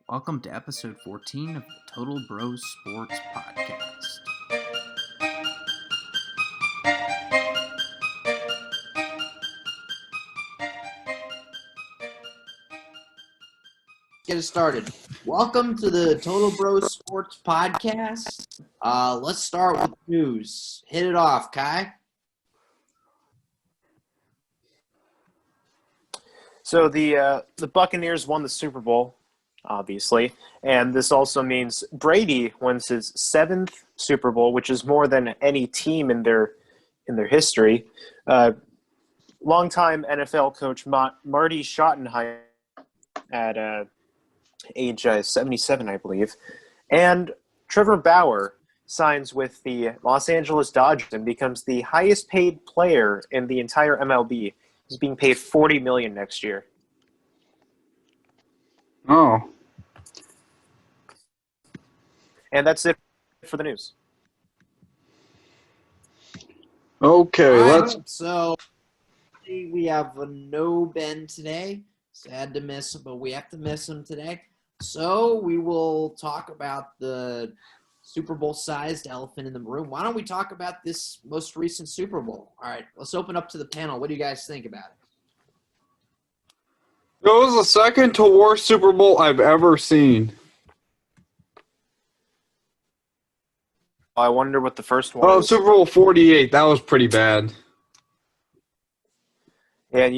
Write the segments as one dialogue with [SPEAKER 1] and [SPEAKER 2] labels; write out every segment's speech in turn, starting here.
[SPEAKER 1] Welcome to episode 14 of the Total Bros Sports Podcast. Get it started. Welcome to the Total Bros Sports Podcast. Let's start with news. Hit it off, Kai.
[SPEAKER 2] So the Buccaneers won the Super Bowl, obviously, and this also means Brady wins his 7th Super Bowl, which is more than any team in their history. Longtime NFL coach Marty Schottenheimer at age 77, I believe, and Trevor Bauer signs with the Los Angeles Dodgers and becomes the highest paid player in the entire MLB. He's being paid $40 million next year.
[SPEAKER 3] Oh.
[SPEAKER 2] And that's it for the news.
[SPEAKER 3] Okay,
[SPEAKER 1] let's. So we have no Ben today. Sad to miss him, but we have to miss him today. So we will talk about the Super Bowl-sized elephant in the room. Why don't we talk about this most recent Super Bowl? All right, let's open up to the panel. What do you guys think about it?
[SPEAKER 3] It was the second to worst Super Bowl I've ever seen.
[SPEAKER 2] I wonder what the first one is.
[SPEAKER 3] Super Bowl 48, that was pretty bad.
[SPEAKER 2] Yeah, and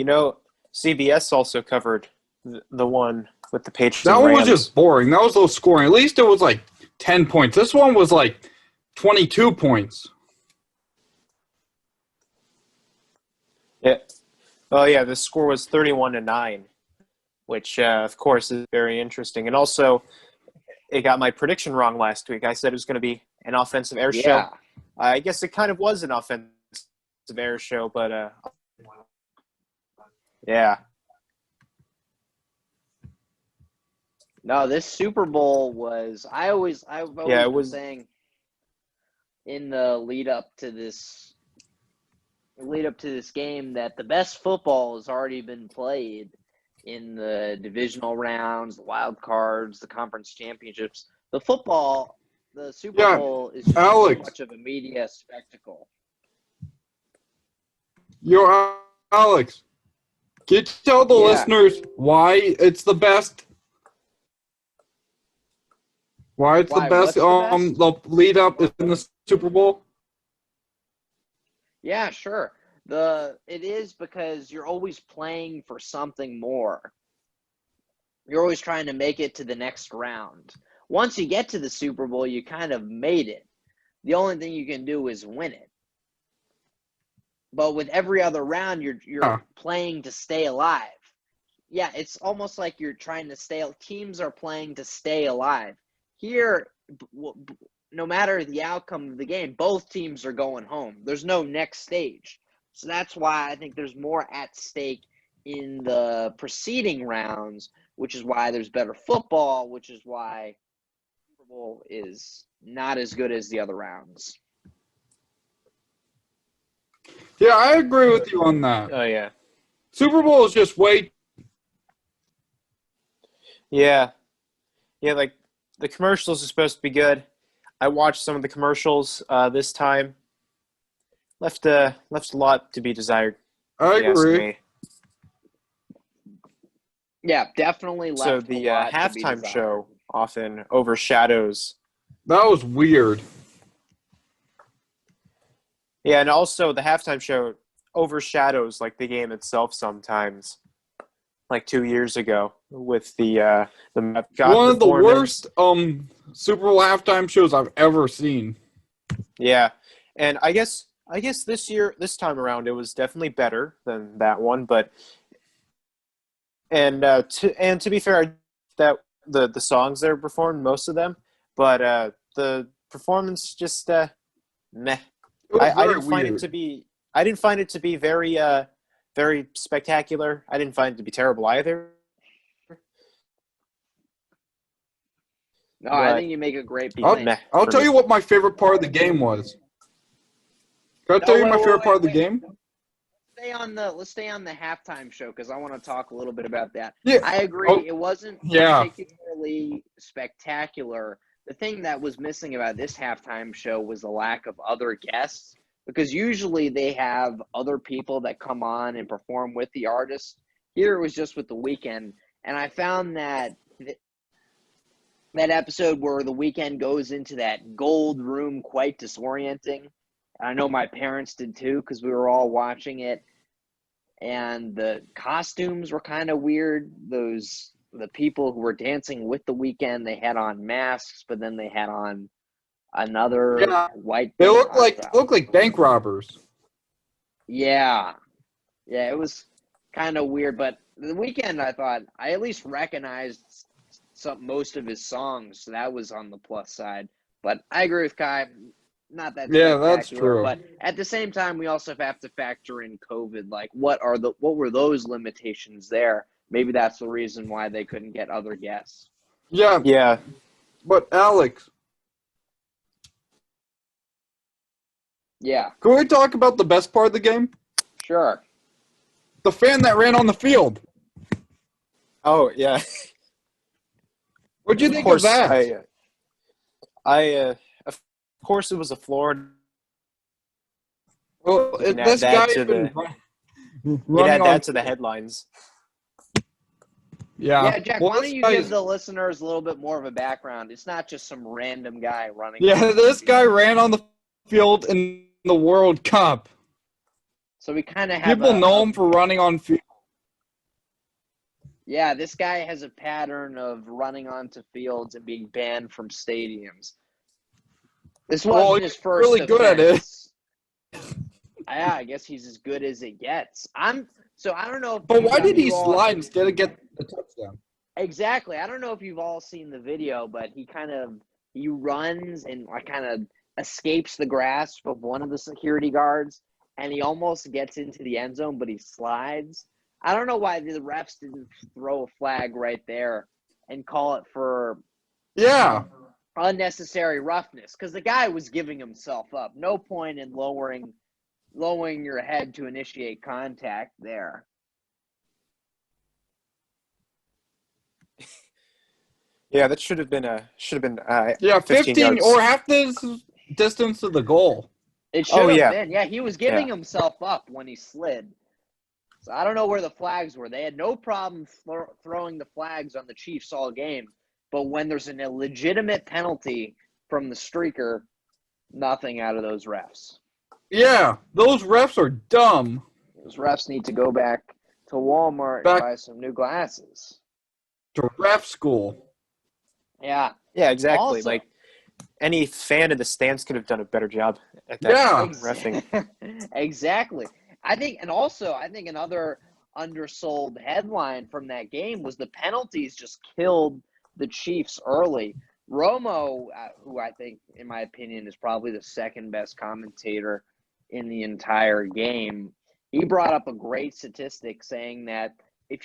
[SPEAKER 2] CBS also covered the one with the Patriots
[SPEAKER 3] That
[SPEAKER 2] and
[SPEAKER 3] one
[SPEAKER 2] Rams.
[SPEAKER 3] was just boring. That was low scoring. At least it was like 10 points. This one was like 22 points.
[SPEAKER 2] Yeah. Oh, yeah, the score was 31-9, which, of course, is very interesting. And also, it got my prediction wrong last week. I said it was going to be an offensive air show. I guess it kind of was an offensive air show, but yeah.
[SPEAKER 4] No, this Super Bowl was – I've always been saying in the lead up to this game that the best football has already been played in the divisional rounds, the wild cards, the conference championships. The Super Bowl is just so much of a media spectacle.
[SPEAKER 3] Alex, can you tell the listeners why it's the best? Why it's the best? The lead up in the Super Bowl?
[SPEAKER 4] Yeah, sure. It is because you're always playing for something more. You're always trying to make it to the next round. Once you get to the Super Bowl, you kind of made it. The only thing you can do is win it. But with every other round, you're playing to stay alive. Yeah, it's almost like you're trying to teams are playing to stay alive. Here, no matter the outcome of the game, both teams are going home. There's no next stage. So that's why I think there's more at stake in the preceding rounds, which is why there's better football, which is why Super Bowl is not as good as the other rounds.
[SPEAKER 3] Yeah, I agree with you on that.
[SPEAKER 2] Oh, yeah.
[SPEAKER 3] Super Bowl is just way...
[SPEAKER 2] Yeah. Yeah, like, the commercials are supposed to be good. I watched some of the commercials this time. Left a lot to be desired.
[SPEAKER 3] I agree.
[SPEAKER 4] Yeah, definitely left.
[SPEAKER 2] So the halftime show often overshadows.
[SPEAKER 3] That was weird.
[SPEAKER 2] Yeah, and also the halftime show overshadows like the game itself sometimes. Like 2 years ago with the
[SPEAKER 3] one of the worst Super Bowl halftime shows I've ever seen.
[SPEAKER 2] Yeah, and I guess this time around it was definitely better than that one, but to be fair, that the songs that are performed, most of them, but the performance just meh. I didn't find it to be very spectacular. I didn't find it to be terrible either.
[SPEAKER 4] No, I think you make a great point.
[SPEAKER 3] I'll tell you what my favorite part of the game was. Can I tell you my favorite part of the game?
[SPEAKER 4] let's stay on the halftime show because I want to talk a little bit about that.
[SPEAKER 3] Yeah.
[SPEAKER 4] I agree.
[SPEAKER 3] Oh,
[SPEAKER 4] It wasn't
[SPEAKER 3] yeah.
[SPEAKER 4] particularly spectacular. The thing that was missing about this halftime show was the lack of other guests because usually they have other people that come on and perform with the artist. Here it was just with The Weeknd, and I found that episode where The Weeknd goes into that gold room quite disorienting. I know my parents did too because we were all watching it. And the costumes were kind of weird. The people who were dancing with The Weeknd, they had on masks, but then they had on another white
[SPEAKER 3] They
[SPEAKER 4] thing.
[SPEAKER 3] look like bank robbers.
[SPEAKER 4] Yeah. Yeah, it was kind of weird. But The Weeknd, I thought, I at least recognized most of his songs, so that was on the plus side. But I agree with Kai. Not that spectacular,
[SPEAKER 3] that's true.
[SPEAKER 4] but at the same time, we also have to factor in COVID. Like, what were those limitations there? Maybe that's the reason why they couldn't get other guests.
[SPEAKER 3] Yeah.
[SPEAKER 2] Yeah.
[SPEAKER 3] But Alex,
[SPEAKER 4] Yeah,
[SPEAKER 3] can we talk about the best part of the game?
[SPEAKER 4] sure.
[SPEAKER 3] The fan that ran on the field.
[SPEAKER 2] Oh, yeah.
[SPEAKER 3] What'd you think of that?
[SPEAKER 2] Of course, it was a Florida.
[SPEAKER 3] Well,
[SPEAKER 2] You can
[SPEAKER 3] this
[SPEAKER 2] add
[SPEAKER 3] guy
[SPEAKER 2] that to
[SPEAKER 3] been
[SPEAKER 2] You
[SPEAKER 3] running
[SPEAKER 2] add
[SPEAKER 3] on.
[SPEAKER 2] that to the headlines.
[SPEAKER 4] Yeah, Jack,
[SPEAKER 3] Well,
[SPEAKER 4] why don't
[SPEAKER 3] this
[SPEAKER 4] you
[SPEAKER 3] guy
[SPEAKER 4] give
[SPEAKER 3] is-
[SPEAKER 4] the listeners a little bit more of a background? It's not just some random guy running.
[SPEAKER 3] Yeah, this guy ran on the field in the World Cup.
[SPEAKER 4] So we kind of have
[SPEAKER 3] People know him for running on field.
[SPEAKER 4] Yeah, this guy has a pattern of running onto fields and being banned from stadiums. This wasn't his
[SPEAKER 3] he's
[SPEAKER 4] first
[SPEAKER 3] really good at it.
[SPEAKER 4] offense. Yeah, I guess he's as good as it gets. I don't know if
[SPEAKER 3] But why did he
[SPEAKER 4] you all-
[SPEAKER 3] slide instead of get the touchdown?
[SPEAKER 4] Exactly. I don't know if you've all seen the video, but he runs and like kind of escapes the grasp of one of the security guards, and he almost gets into the end zone, but he slides. I don't know why the refs didn't throw a flag right there and call it for
[SPEAKER 3] Yeah.
[SPEAKER 4] unnecessary roughness because the guy was giving himself up. No point in lowering your head to initiate contact there.
[SPEAKER 2] Yeah, that should have been
[SPEAKER 3] Yeah,
[SPEAKER 2] 15 yards.
[SPEAKER 3] or half the distance to the goal.
[SPEAKER 4] It should have
[SPEAKER 2] yeah.
[SPEAKER 4] been. Yeah, he was giving himself up when he slid. So I don't know where the flags were. They had no problem throwing the flags on the Chiefs all game. But when there's an illegitimate penalty from the streaker, nothing out of those refs.
[SPEAKER 3] Yeah, those refs are dumb.
[SPEAKER 4] Those refs need to go back to Walmart and buy some new glasses.
[SPEAKER 3] To ref school.
[SPEAKER 4] Yeah.
[SPEAKER 2] Yeah, exactly.
[SPEAKER 4] Also-
[SPEAKER 2] Like any fan in the stands could have done a better job at that
[SPEAKER 3] Yeah.
[SPEAKER 2] reffing.
[SPEAKER 4] Exactly. I think another undersold headline from that game was the penalties just killed the Chiefs early. Romo, who I think, in my opinion, is probably the second best commentator in the entire game, he brought up a great statistic saying that if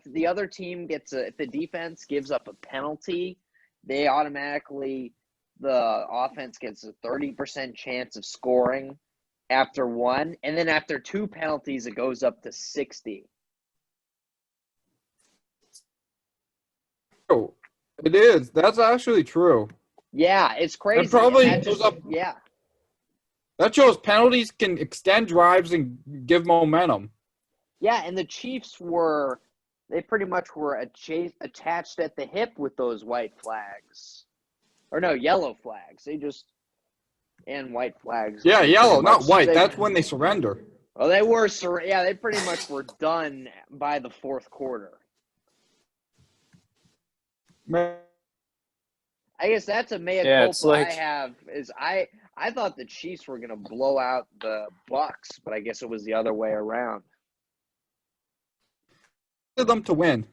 [SPEAKER 4] the other team if the defense gives up a penalty, they automatically, the offense gets a 30% chance of scoring after one, and then after two penalties, it goes up to 60.
[SPEAKER 3] Oh, it is. That's actually true.
[SPEAKER 4] Yeah, it's crazy.
[SPEAKER 3] It probably
[SPEAKER 4] And that
[SPEAKER 3] goes up.
[SPEAKER 4] Yeah.
[SPEAKER 3] That shows penalties can extend drives and give momentum.
[SPEAKER 4] Yeah, and the Chiefs they pretty much were attached at the hip with those white flags. Or no, yellow flags. And white flags.
[SPEAKER 3] Yeah, yellow, not
[SPEAKER 4] much-
[SPEAKER 3] white.
[SPEAKER 4] they-
[SPEAKER 3] That's when they surrender.
[SPEAKER 4] Well, they pretty much were done by the fourth quarter.
[SPEAKER 3] Man,
[SPEAKER 4] I guess that's a mea
[SPEAKER 2] Yeah,
[SPEAKER 4] culpa
[SPEAKER 2] it's like-
[SPEAKER 4] I have is I thought the Chiefs were going to blow out the Bucks, but I guess it was the other way around.
[SPEAKER 3] for them to win.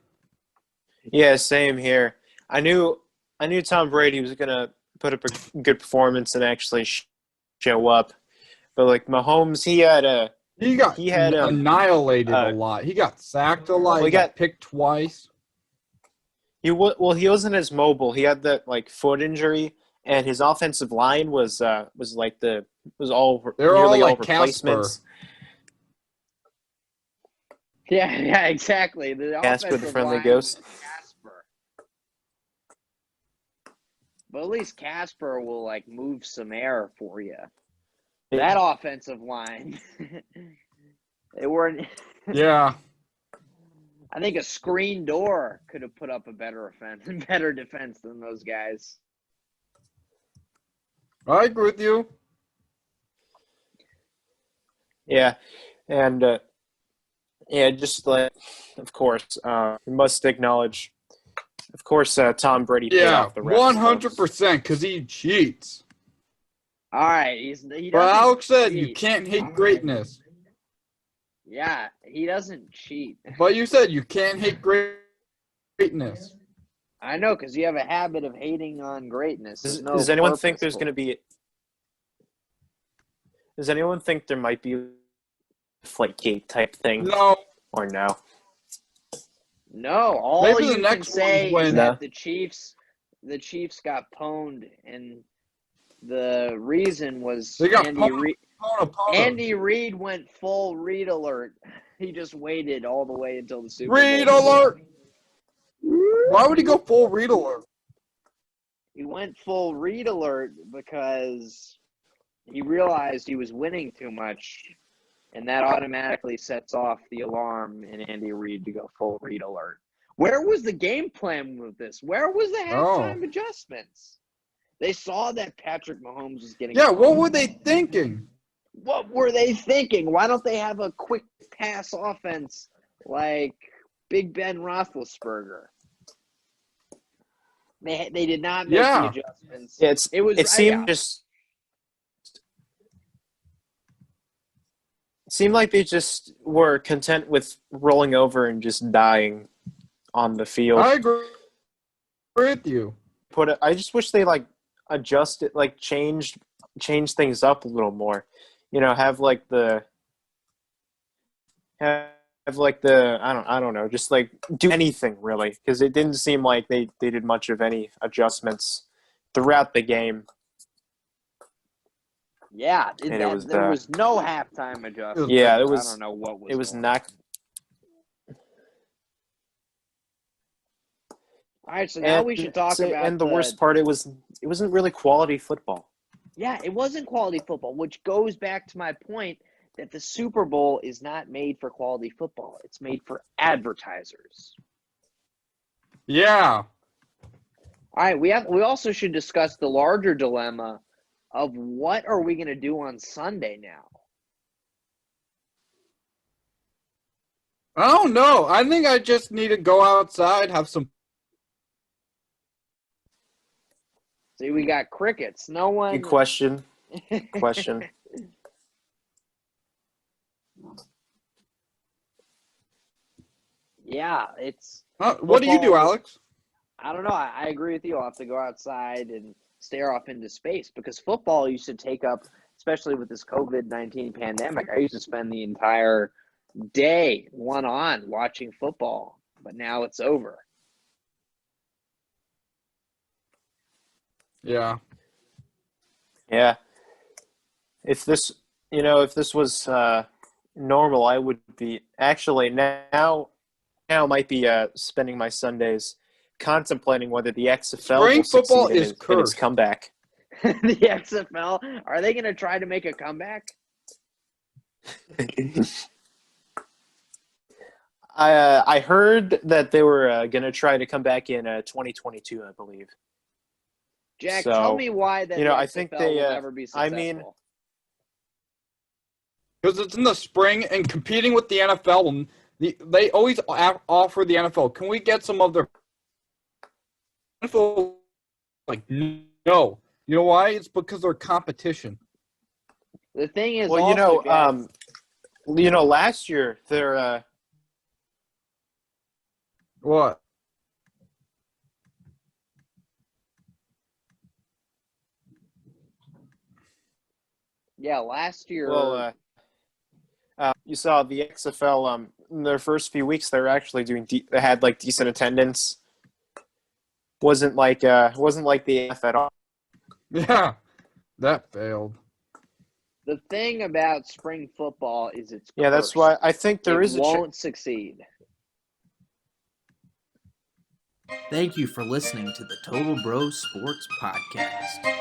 [SPEAKER 2] Yeah, same here. I knew Tom Brady was gonna put up a good performance and actually show up, but like Mahomes, he had
[SPEAKER 3] annihilated a lot. He got sacked a lot. He got picked twice.
[SPEAKER 2] he wasn't as mobile. He had that like foot injury, and his offensive line was like the was all
[SPEAKER 3] They're
[SPEAKER 2] nearly
[SPEAKER 3] all
[SPEAKER 2] all
[SPEAKER 3] like
[SPEAKER 2] replacements.
[SPEAKER 4] Yeah, exactly. The
[SPEAKER 2] Casper the
[SPEAKER 4] offensive
[SPEAKER 2] Friendly
[SPEAKER 4] line
[SPEAKER 2] Ghost.
[SPEAKER 4] was Casper. But at least Casper will like move some air for you. That offensive line, they weren't.
[SPEAKER 3] Yeah.
[SPEAKER 4] I think a screen door could have put up a better defense than those guys.
[SPEAKER 3] I agree with you.
[SPEAKER 2] Yeah, and just like, of course, we must acknowledge, of course, Tom Brady paid
[SPEAKER 3] Yeah,
[SPEAKER 2] off the refs.
[SPEAKER 3] 100% because he cheats.
[SPEAKER 4] All right, he doesn't.
[SPEAKER 3] But Alex said you
[SPEAKER 4] cheat.
[SPEAKER 3] can't hate greatness.
[SPEAKER 4] Yeah, he doesn't cheat.
[SPEAKER 3] But you said you can't hate greatness.
[SPEAKER 4] I know, because you have a habit of hating on greatness.
[SPEAKER 2] Does anyone think there's going to be? Does anyone think there might be a Deflategate type thing?
[SPEAKER 3] No.
[SPEAKER 2] Or no?
[SPEAKER 4] No, all
[SPEAKER 3] Maybe
[SPEAKER 4] you
[SPEAKER 3] the next
[SPEAKER 4] can say
[SPEAKER 3] one's
[SPEAKER 4] is
[SPEAKER 3] when-
[SPEAKER 4] that the Chiefs got pwned, and the reason was
[SPEAKER 3] They got
[SPEAKER 4] Andy
[SPEAKER 3] pwned.
[SPEAKER 4] Reid.
[SPEAKER 3] Pwned.
[SPEAKER 4] Andy Reid went full Reid alert. He just waited all the way until the Super Bowl.
[SPEAKER 3] Read alert! Why would he go full read alert?
[SPEAKER 4] He went full Reid alert because he realized he was winning too much, and that automatically sets off the alarm in Andy Reid to go full Reid alert. Where was the game plan with this? Where was the halftime adjustments? They saw that Patrick Mahomes was getting.
[SPEAKER 3] Yeah, what were they thinking?
[SPEAKER 4] What were they thinking? Why don't they have a quick pass offense like Big Ben Roethlisberger? They did not make the adjustments.
[SPEAKER 2] Yeah,
[SPEAKER 4] It
[SPEAKER 2] seemed like they just were content with rolling over and just dying on the field.
[SPEAKER 3] I agree with you.
[SPEAKER 2] I just wish they adjusted, changed things up a little more. Have the I don't know, just do anything really, because it didn't seem like they did much of any adjustments throughout the game.
[SPEAKER 4] Yeah, there was no halftime adjustment.
[SPEAKER 2] Yeah, it was.
[SPEAKER 4] I don't know what was.
[SPEAKER 2] It was
[SPEAKER 4] going
[SPEAKER 2] not.
[SPEAKER 4] on. All right, so now we should talk about.
[SPEAKER 2] And the worst part, it wasn't really quality football.
[SPEAKER 4] Yeah, it wasn't quality football, which goes back to my point that the Super Bowl is not made for quality football. It's made for advertisers.
[SPEAKER 3] Yeah.
[SPEAKER 4] All right, we also should discuss the larger dilemma of what are we going to do on Sunday now?
[SPEAKER 3] I don't know. I think I just need to go outside, have some.
[SPEAKER 4] See, we got crickets. No one.
[SPEAKER 2] Good question.
[SPEAKER 4] Yeah, it's.
[SPEAKER 3] What do you do, Alex?
[SPEAKER 4] I don't know. I agree with you. I'll have to go outside and stare off into space because football used to take up, especially with this COVID-19 pandemic, I used to spend the entire day one-on watching football, but now it's over.
[SPEAKER 3] Yeah.
[SPEAKER 2] Yeah. If this was normal, I would be actually now might be spending my Sundays contemplating whether the XFL
[SPEAKER 3] Spring
[SPEAKER 2] will
[SPEAKER 3] football
[SPEAKER 2] succeed
[SPEAKER 3] is
[SPEAKER 2] in its
[SPEAKER 3] cursed.
[SPEAKER 2] comeback.
[SPEAKER 4] The XFL, are they going to try to make a comeback?
[SPEAKER 2] I heard that they were going to try to come back in 2022, I believe.
[SPEAKER 4] Jack,
[SPEAKER 2] So,
[SPEAKER 4] tell me why that the XFL
[SPEAKER 2] I think they,
[SPEAKER 4] will never be successful.
[SPEAKER 2] I mean,
[SPEAKER 3] Because it's in the spring and competing with the NFL, and they always offer the NFL. Can we get some of their NFL? No. You know why? It's because they're competition.
[SPEAKER 4] The thing is,
[SPEAKER 2] well, last year they're
[SPEAKER 3] What?
[SPEAKER 4] yeah, last year.
[SPEAKER 2] well, you saw the XFL. In their first few weeks, they were actually doing. They had decent attendance. Wasn't like the AF at all.
[SPEAKER 3] Yeah, that failed.
[SPEAKER 4] The thing about spring football is it's
[SPEAKER 2] Yeah, that's
[SPEAKER 4] cursed.
[SPEAKER 2] why I think there
[SPEAKER 4] it
[SPEAKER 2] is a
[SPEAKER 4] won't succeed.
[SPEAKER 1] Thank you for listening to the Total Bro Sports Podcast.